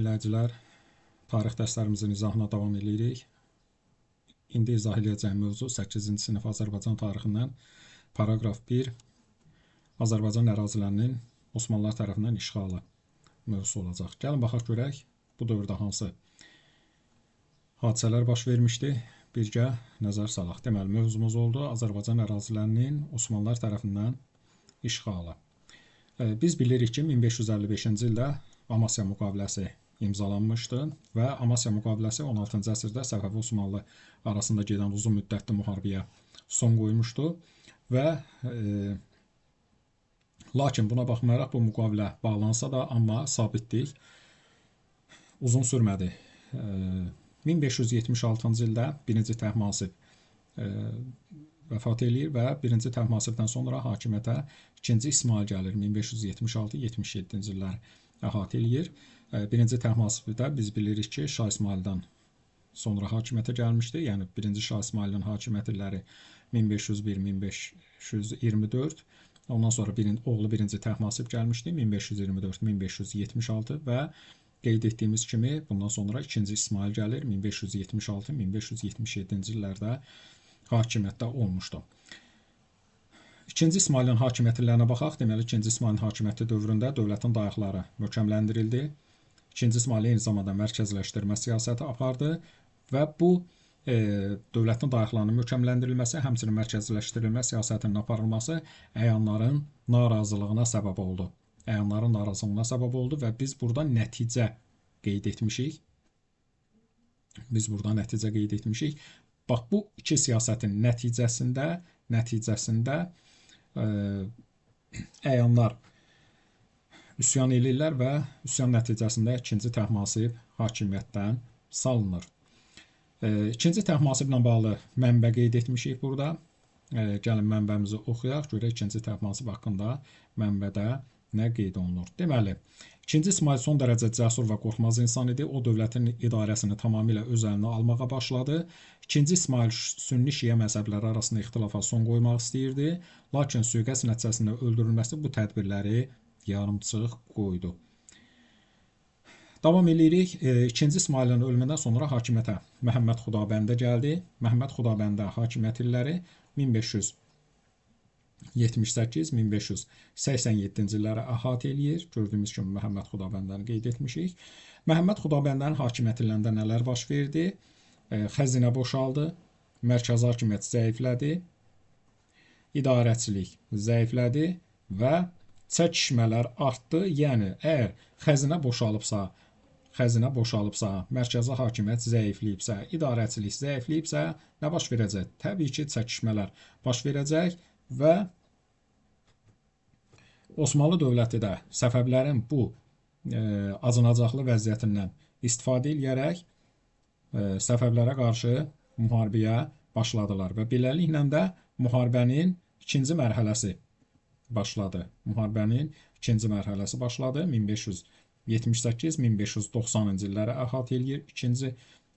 Dinləyicilər, tarix dərslərimizin izahına davam edirik. İndi izah edəcəyim mövzu 8-ci sinif Azərbaycan tarixindən paragraf 1 Azərbaycan ərazilərinin Osmanlılar tərəfindən işğalı mövzusu olacaq. Gəlin baxaq görək bu dövrdə hansı hadisələr baş vermişdi. Birgə nəzər salaq. Deməli, mövzumuz oldu Azərbaycan ərazilərinin Osmanlılar tərəfindən işğalı. Biz bilirik ki, 1555-ci ildə Amasya müqaviləsi imzalanmışdı və Amasya müqaviləsi 16-cı əsrdə Səfəvi-Osmanlı arasında gedən uzun müddətli müharibəyə son qoymuşdu və lakin buna baxmayaraq bu müqavilə bağlansa da, amma sabitlik uzun sürmədi. 1576-cı ildə 1-ci Təhmasib vəfat eləyir və 1-ci Təhmasibdən sonra hakimiyyətə 2-ci İsmail gəlir. 1576-77-ci illəri əhatə eləyir. 1-ci Təhmasibdə biz bilirik ki, Şah İsmaildən sonra hakimiyyətə gəlmişdi. Yəni 1-ci Şah İsmailin hakimiyyət illəri 1501-1524. Ondan sonra oğlu 1-ci Təhmasib gəlmişdi 1524-1576 və qeyd etdiyimiz kimi bundan sonra 2-ci İsmail gəlir 1576-1577-ci illərdə hakimiyyətdə olmuşdu. 2-ci İsmailin hakimiyyət illərinə baxaq. Deməli, 2-ci İsmailin hakimiyyəti dövründə dövlətin dayaqları möhkəmləndirildi. 2-ci İsmail eyni zamanda mərkəzləşdirmə siyasəti apardı və bu dövlətin dayaqlarının möhkəmləndirilməsi, həmçinin mərkəzləşdirilmə siyasətinin aparılması əyanların narazılığına səbəb oldu. Əyanların narazılığına səbəb oldu və biz burada nəticə qeyd etmişik. Bax, bu iki siyasətin nəticəsində əyanlar üsyan edirlər və üsyan nəticəsində 2-ci Təhmasib hakimiyyətdən salınır. 2-ci Təhmasiblə bağlı mənbə qeyd etmişik burada. Gəlin mənbəmizi oxuyaq, görək 2-ci Təhmasib haqqında mənbədə nə qeyd olunur. Deməli, 2-ci İsmail son dərəcə cəsur və qorxmaz insan idi. O, dövlətin idarəsini tamamilə öz əlinə almağa başladı. 2-ci İsmail sünni-şiə məzhəbləri arasında ixtilafa son qoymaq istəyirdi. Lakin sui-qəsd nəticəsində öldürülməsi bu tədbirləri yarımçıq qoydu. Davam edirik. 2-ci İsmailin ölümündən sonra hakimiyyətə Məhəmməd Xudabəndə gəldi. Məhəmməd Xudabəndə hakimiyyət illəri 1578-1587-ci illərə əhatə eləyir. Gördüyümüz kimi Məhəmməd Xudabəndəni qeyd etmişik. Məhəmməd Xudabəndənin hakimiyyət illərində nələr baş verdi? Xəzinə boşaldı, mərkəzi hakimiyyət zəiflədi, idarəçilik zəiflədi və çəkişmələr artdı. Yəni, əgər xəzinə boşalıbsa, mərkəzi hakimiyyət zəifləyibsə, idarəçilik zəifləyibsə, nə baş verəcək? Təbii ki, çəkişmələr baş verəcək və Osmanlı dövləti də Səfəvilərin bu acınacaqlı vəziyyətindən istifadə edərək Səfəvilərə qarşı müharibəyə başladılar və beləliklə də müharibənin ikinci mərhələsi başladı. 1578-1590-cı illərə əhatə eləyir ikinci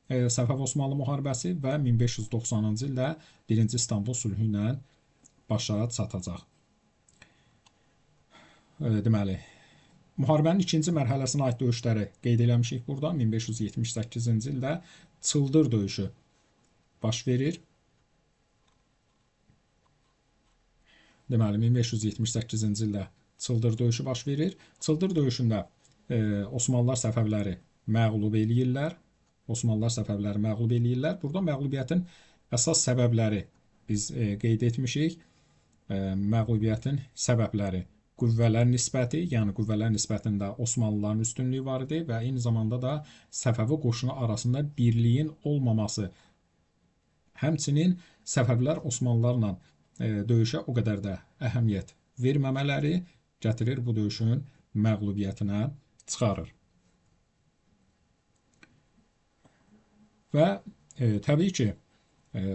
Səfəv-Osmanlı müharibəsi və 1590-cı ildə 1-ci İstanbul sülhü ilə başa çatacaq. Deməli, müharibənin ikinci mərhələsinə aid döyüşləri qeyd eləmişik burada. 1578-ci ildə Çıldır döyüşü baş verir. Deməli, 1578-ci ildə Çıldır döyüşü baş verir. Çıldır döyüşündə Osmanlılar Səfəvləri məğlub eləyirlər. Burada məğlubiyyətin əsas səbəbləri biz qeyd etmişik. Məğlubiyyətin səbəbləri qüvvələr nisbəti, yəni qüvvələr nisbətində Osmanlıların üstünlüyü var idi və eyni zamanda da Səfəvi qoşunu arasında birliyin olmaması. Həmçinin Səfəvilər Osmanlılarla döyüşə o qədər də əhəmiyyət verməmələri gətirir bu döyüşün məğlubiyyətinə çıxarır. Və təbii ki,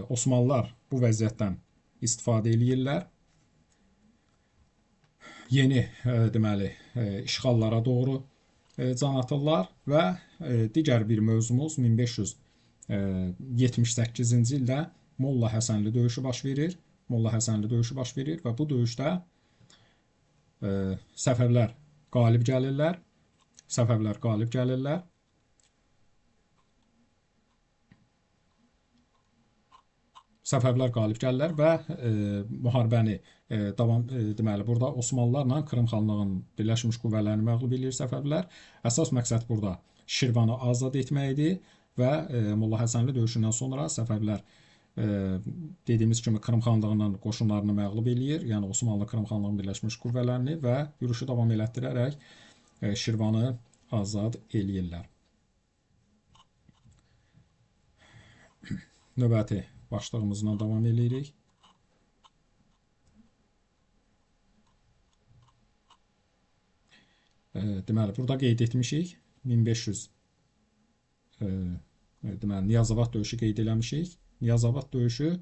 Osmanlılar bu vəziyyətdən istifadə edirlər. Yeni deməli işğallara doğru can atırlar və digər bir mövzumuz 1578-ci ildə Molla Həsənli döyüşü baş verir. Və bu döyüşdə Səfəvilər qalib gəlirlər. Səfəvilər qalib gəlirlər və müharibəni deməli burada Osmanlılarla Krım xanlığının Birləşmiş qüvvələrini məğlub edir Səfəvilər. Əsas məqsəd burada Şirvanı azad etmək idi və Molla Həsənli döyüşündən sonra Səfəvilər dediyimiz kimi Krım xanlığının qoşunlarını məğlub eləyir. Yəni Osmanlı Krım xanlığının Birləşmiş qüvvələrini və yürüşü davam elətdirərək Şirvanı azad eləyirlər. Növbəti başlığımızla davam edirik. Deməli, burada qeyd etmişik 1500 deməli Niyazabad döyüşü qeyd eləmişik. Niyazabad döyüşü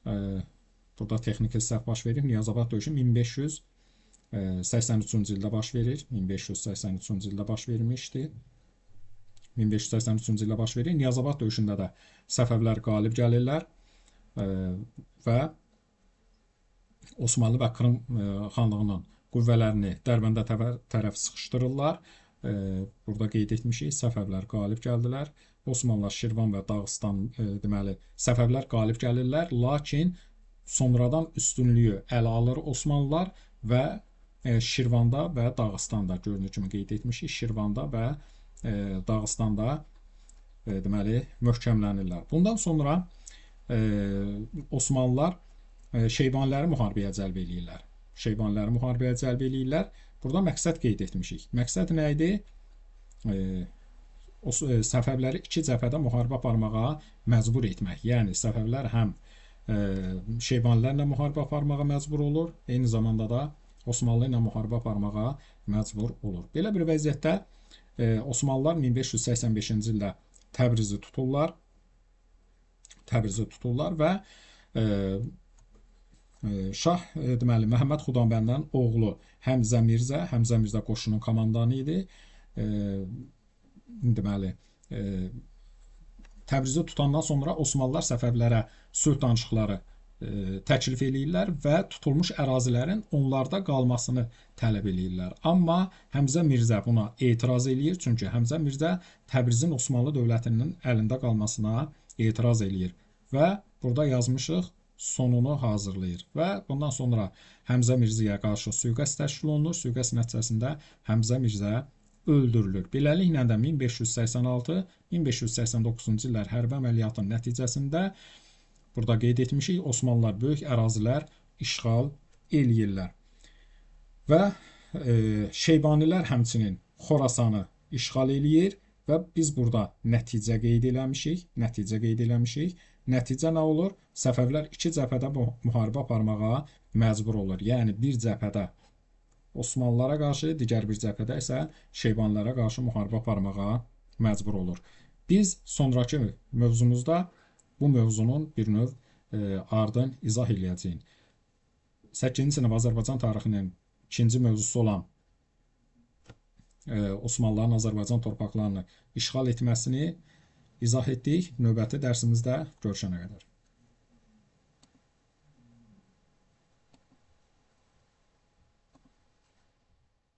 burada texniki səhv baş verir. Niyazabad döyüşü 1583-cü ildə baş verir. 1583-cü ildə baş vermişdi. 1583-cü ildə baş verir. Niyazabad döyüşündə də Səfəvilər qalib gəlirlər və Osmanlı və Krım xanlığının qüvvələrini Dərbəndə tərəf sıxışdırırlar. Burada qeyd etmişik, Səfəvilər qalib gəldilər. Osmanlılar Şirvan və Dağıstan, deməli, Səfəvilər qalib gəlirlər, lakin sonradan üstünlüyü ələ alır Osmanlılar və Şirvanda və Dağıstanda, gördüyünüz kimi qeyd etmişik, Şirvanda və Dağıstanda deməli möhkəmlənirlər. Bundan sonra Osmanlılar Şeybaniləri müharibəyə cəlb eləyirlər. Şeybaniləri müharibəyə cəlb eləyirlər. Burada məqsəd qeyd etmişik. Məqsəd nə idi? Səfəvləri iki cəbhədə müharibə aparmağa məcbur etmək. Yəni Səfəvlər həm Şeybanilərlə müharibə aparmağa məcbur olur, eyni zamanda da Osmanlı ilə müharibə aparmağa məcbur olur. Belə bir vəziyyətdə Osmanlılar 1585-ci ildə Təbrizi tuturlar. Təbrizi tuturlar və Şah deməli Məhəmməd Xudabəndən oğlu Həmzə Mirzə qoşunun komandanı idi. Deməli Təbrizi tutandan sonra Osmanlılar Səfəvlərə sülh danışıqları təklif eləyirlər və tutulmuş ərazilərin onlarda qalmasını tələb eləyirlər. Amma Həmzə Mirzə buna etiraz eləyir, çünki Həmzə Mirzə Təbrizin Osmanlı dövlətinin əlində qalmasına etiraz eləyir və burada yazmışıq, sonunu hazırlayır və bundan sonra Həmzə Mirzəyə qarşı sui-qəsd təşkil olunur. Sui-qəsd nəticəsində Həmzə Mirzə öldürülür. Beləliklə də 1586-1589-cu illər hərbi əməliyyatın nəticəsində burada qeyd etmişik, Osmanlılar böyük ərazilər işğal eləyirlər. Və Şeybanilər həmçinin Xorasanı işğal eləyir və biz burada nəticə qeyd eləmişik. Nəticə nə olur? Səfəvlər iki cəbhədə müharibə aparmağa məcbur olur. Yəni bir cəbhədə Osmanlılara qarşı, digər bir cəbhədə isə Şeybanlara qarşı müharibə aparmağa məcbur olur. Biz sonrakı mövzumuzda bu mövzunun bir növ ardın izah eləyəcəyik. 8-ci sinif Azərbaycan tarixinin ikinci mövzusu olan Osmanlıların Azərbaycan torpaqlarını işğal etməsini izah etdik. Növbəti dərsimizdə görüşənə qədər.